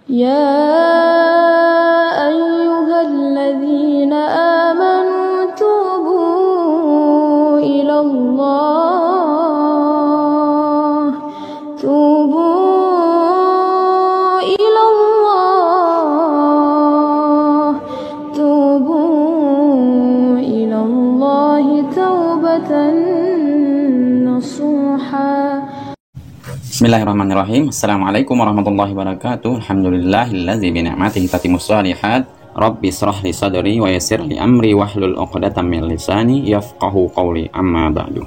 يا أيها الذين آمنوا توبوا إلى الله توبوا إلى الله توبوا إلى الله توبة نصوحا. Bismillahirrahmanirrahim. Assalamualaikum warahmatullahi wabarakatuh. Alhamdulillahillazi bi ni'matihi tatimmus shalihat. Rabbi shrah li sadri wa yassir li amri wahlul 'uqdatam min lisani yafqahu qawli. Amma ba'du.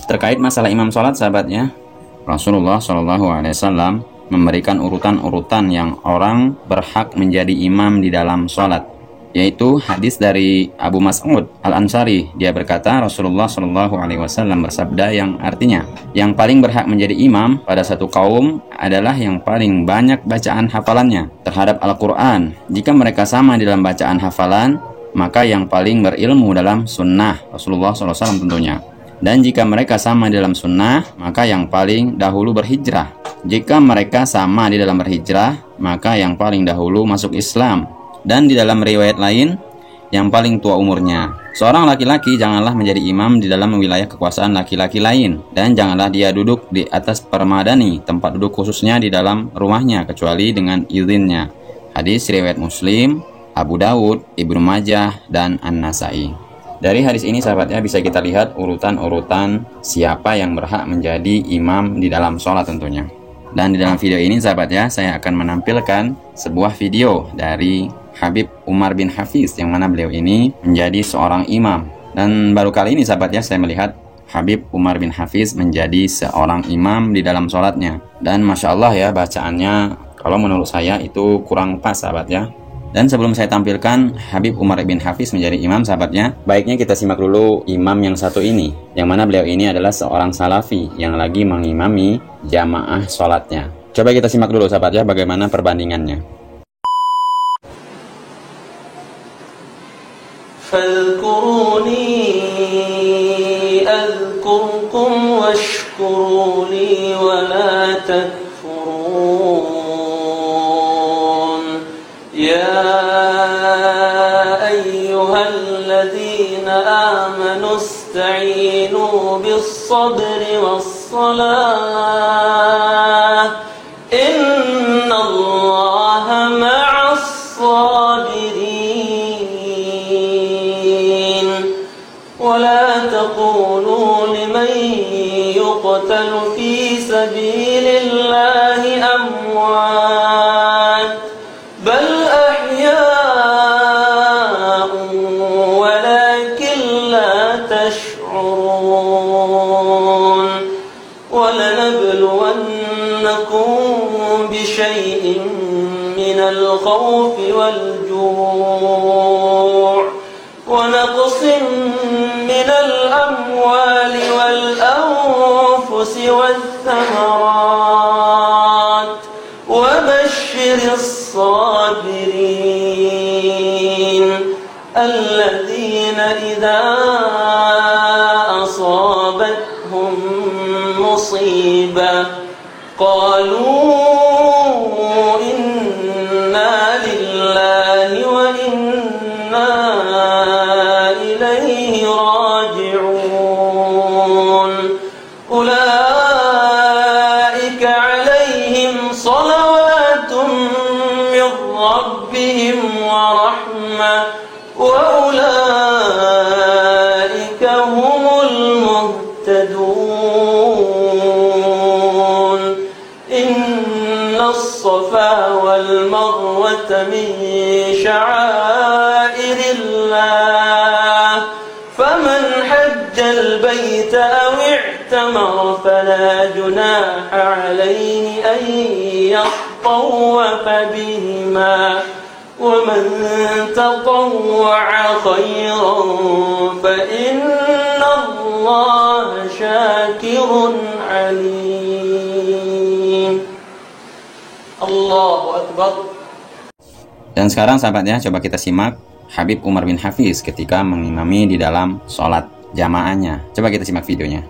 Terkait masalah imam salat, sahabatnya, Rasulullah SAW memberikan urutan-urutan yang orang berhak menjadi imam di dalam salat, yaitu hadis dari Abu Mas'ud Al-Ansari. Dia berkata, Rasulullah SAW bersabda yang artinya, yang paling berhak menjadi imam pada satu kaum adalah yang paling banyak bacaan hafalannya terhadap Al-Quran. Jika mereka sama di dalam bacaan hafalan, maka yang paling berilmu dalam sunnah Rasulullah SAW tentunya. Dan jika mereka sama di dalam sunnah, maka yang paling dahulu berhijrah. Jika mereka sama di dalam berhijrah, maka yang paling dahulu masuk Islam. Dan di dalam riwayat lain, yang paling tua umurnya. Seorang laki-laki janganlah menjadi imam di dalam wilayah kekuasaan laki-laki lain, dan janganlah dia duduk di atas permadani, tempat duduk khususnya di dalam rumahnya, kecuali dengan izinnya. Hadis riwayat Muslim, Abu Dawud, Ibnu Majah, dan An-Nasai. Dari hadis ini, sahabatnya, bisa kita lihat urutan-urutan siapa yang berhak menjadi imam di dalam sholat tentunya. Dan di dalam video ini, sahabatnya, saya akan menampilkan sebuah video dari Habib Umar bin Hafiz, yang mana beliau ini menjadi seorang imam. Dan baru kali ini, sahabatnya, saya melihat Habib Umar bin Hafiz menjadi seorang imam di dalam sholatnya. Dan Masya Allah ya, bacaannya kalau menurut saya itu kurang pas, sahabatnya. Dan sebelum saya tampilkan Habib Umar bin Hafiz menjadi imam, sahabatnya, baiknya kita simak dulu imam yang satu ini, yang mana beliau ini adalah seorang salafi yang lagi mengimami jamaah sholatnya. Coba kita simak dulu, sahabatnya, bagaimana perbandingannya. فاذكروني أذكركم واشكروا لي ولا تكفرون يا أيها الذين آمنوا استعينوا بالصبر والصلاة إن الله مع الصابرين ولا تقولوا لمن يقتل في سبيل الله أموات بل أحياء ولكن لا تشعرون ولنبلونكم بشيء من الخوف والجوع ونقص من الأموال والأنفس والثمرات وبشر الصابرين الذين إذا أصابتهم مصيبة قالوا إنا لله وإنا إليه راجعون أولئك عليهم صلوات من ربهم ورحمة وأولئك هم المهتدون إن الصفا والمروة من شعائر الله فمن حج البيت أو اعتمر فلا جناح عليه أن يطوف بهما ومن تطوع خيرا فإن الله شاكر عليم. الله أكبر. Dan sekarang, sahabatnya, coba kita simak Habib Umar bin Hafiz ketika mengimami di dalam sholat jamaahnya. Coba kita simak videonya.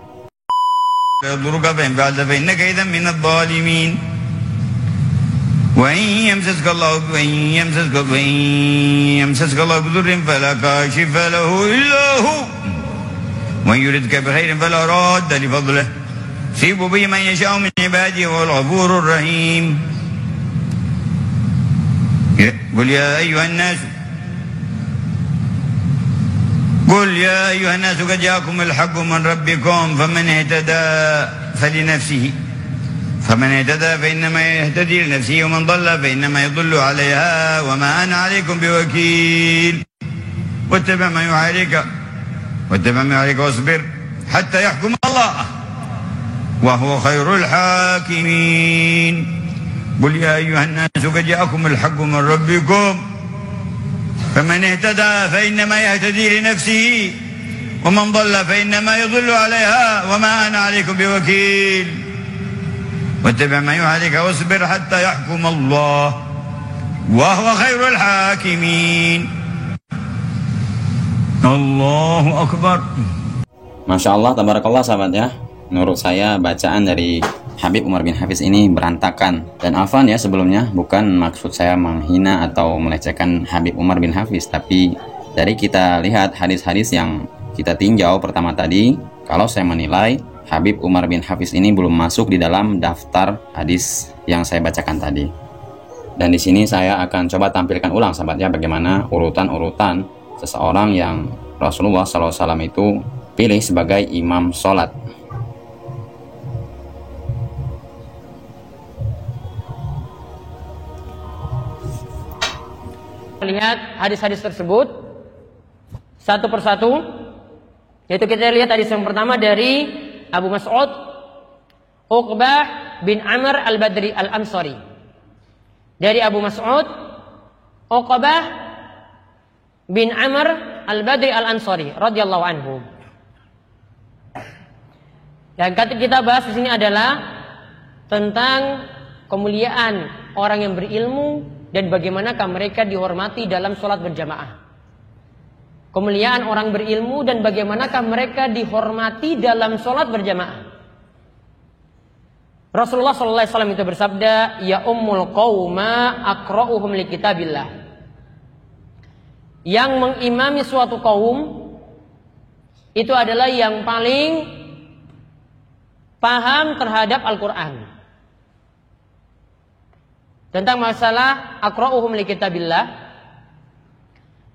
وإن يمسسك الله بضر فلا كاشف له إلا هو وإن يردك بخير فلا راد لفضله يصيب به من يشاء من عباده وهو الغفور الرحيم قل يا أيها الناس قد جاءكم الحق من ربكم فمن اهتدى فإنما يهتدي لنفسه ومن ضل فإنما يضل عليها وما أنا عليكم بوكيل واتبع ما يوحى واصبر حتى يحكم الله وهو خير الحاكمين قل يا أيها الناس قد جاءكم الحق من ربكم فمن اهتدى فإنما يهتدي لنفسه ومن ضل فإنما يضل عليها وما أنا عليكم بوكيل واتبع ما يوحى واصبر حتى يحكم الله وهو خير الحاكمين Allahu Akbar. Masya Allah, tabarakallah sahabat ya. Menurut saya bacaan dari Habib Umar bin Hafiz ini berantakan. Dan afwan ya sebelumnya, bukan maksud saya menghina atau melecehkan Habib Umar bin Hafiz, tapi dari kita lihat hadis-hadis yang kita tinjau pertama tadi, kalau saya menilai Habib Umar bin Hafiz ini belum masuk di dalam daftar hadis yang saya bacakan tadi. Dan di sini saya akan coba tampilkan ulang sahabat ya, bagaimana urutan-urutan seseorang yang Rasulullah SAW itu pilih sebagai imam sholat. Lihat hadis-hadis tersebut satu persatu, yaitu kita lihat hadis yang pertama dari Abu Mas'ud Uqbah bin Amr al-Badri al-Ansari. Dari Abu Mas'ud Uqbah bin Amr al-Badri al-Ansari radhiyallahu anhu. Dan kita bahas di sini adalah tentang kemuliaan orang yang berilmu dan bagaimanakah mereka dihormati dalam sholat berjamaah. Kemuliaan orang berilmu dan bagaimanakah mereka dihormati dalam sholat berjamaah. Rasulullah SAW itu bersabda, ya ummul qawma aqra'uhum li kitabillah. Yang mengimami suatu kaum itu adalah yang paling paham terhadap Al-Quran. Tentang masalah aqra'uhum li kitabillah,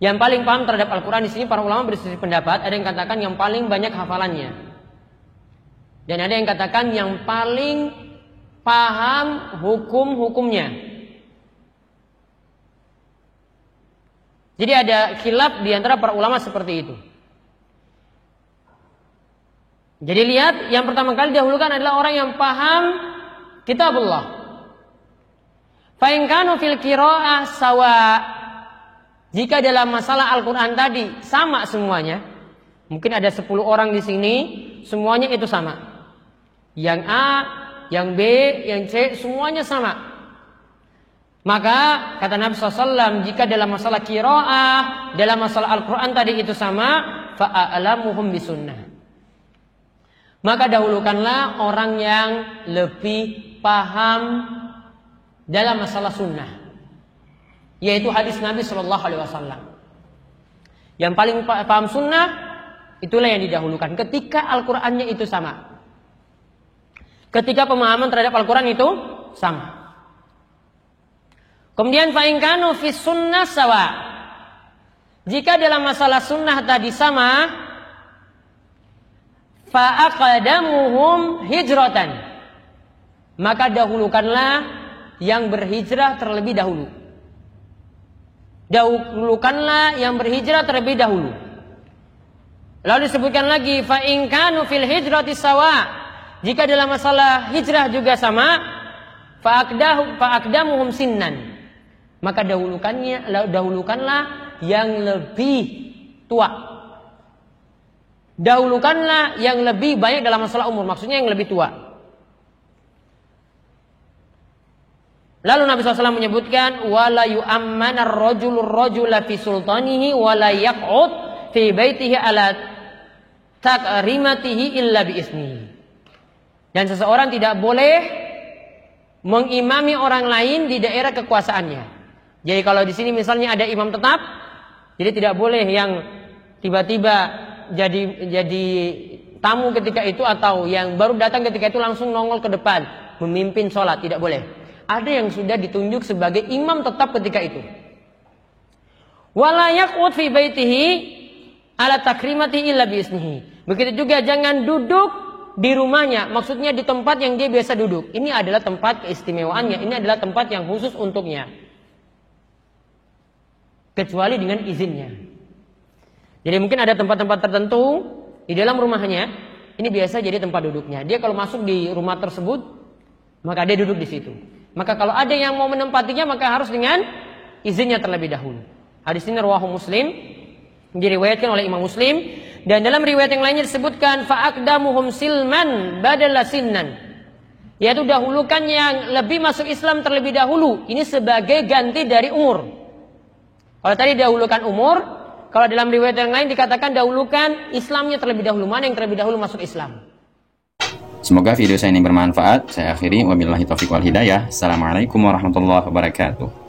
yang paling paham terhadap Al-Quran, di sini para ulama berselisih pendapat. Ada yang katakan yang paling banyak hafalannya, dan ada yang katakan yang paling paham hukum-hukumnya. Jadi ada khilaf di antara para ulama seperti itu. Jadi lihat, yang pertama kali didahulukan adalah orang yang paham kitabullah. Fa in kanu fil qiraa'ah sawa. Jika dalam masalah Al-Quran tadi sama semuanya, mungkin ada 10 orang di sini, semuanya itu sama. Yang A, yang B, yang C, semuanya sama. Maka kata Nabi SAW, jika dalam masalah qiraah, dalam masalah Al-Quran tadi itu sama, fa'alamuhum bisunnah. Maka dahulukanlah orang yang lebih paham dalam masalah sunnah, yaitu hadis Nabi SAW. Yang paling paham sunnah, itulah yang didahulukan ketika Al-Qurannya itu sama. Ketika pemahaman terhadap Al-Quran itu sama. Kemudian fa in kanu fi sunnah sawa. Jika dalam masalah sunnah tadi sama, fa aqdamuhum hijratan. Maka dahulukanlah yang berhijrah terlebih dahulu. Dahulukanlah yang berhijrah terlebih dahulu. Lalu disebutkan lagi fa in kanu fil hijrati sawa. Jika dalam masalah hijrah juga sama, fa aqdamuhum sinnan. Maka dahulukanlah yang lebih tua. Dahulukanlah yang lebih banyak dalam masalah umur, maksudnya yang lebih tua. Lalu Nabi SAW menyebutkan, wala yu'ammanar rajulur rajula fi sultanihi wala yaq'ud fi baitihi ala takrimatihi illa bi ismihi. Dan seseorang tidak boleh mengimami orang lain di daerah kekuasaannya. Jadi kalau di sini misalnya ada imam tetap, jadi tidak boleh yang tiba-tiba jadi tamu ketika itu atau yang baru datang ketika itu langsung nongol ke depan memimpin sholat, tidak boleh. Ada yang sudah ditunjuk sebagai imam tetap ketika itu. Wala yaqud fi baitihi ala takrimati illa biiznihi. Begitu juga jangan duduk di rumahnya, maksudnya di tempat yang dia biasa duduk. Ini adalah tempat keistimewaannya, ini adalah tempat yang khusus untuknya. Kecuali dengan izinnya. Jadi mungkin ada tempat-tempat tertentu di dalam rumahnya, ini biasa jadi tempat duduknya. Dia kalau masuk di rumah tersebut, maka dia duduk di situ. Maka kalau ada yang mau menempatinya, maka harus dengan izinnya terlebih dahulu. Hadis ini rawahu Muslim, diriwayatkan oleh Imam Muslim, dan dalam riwayat yang lainnya disebutkan fa'aqdamuhum silman badala sinnan, yaitu dahulukan yang lebih masuk Islam terlebih dahulu. Ini sebagai ganti dari umur. Kalau tadi dahulukan umur, kalau dalam riwayat yang lain dikatakan dahulukan Islamnya terlebih dahulu. Mana yang terlebih dahulu masuk Islam? Semoga video saya ini bermanfaat. Saya akhiri, wabillahi taufiq wal hidayah. Assalamualaikum warahmatullahi wabarakatuh.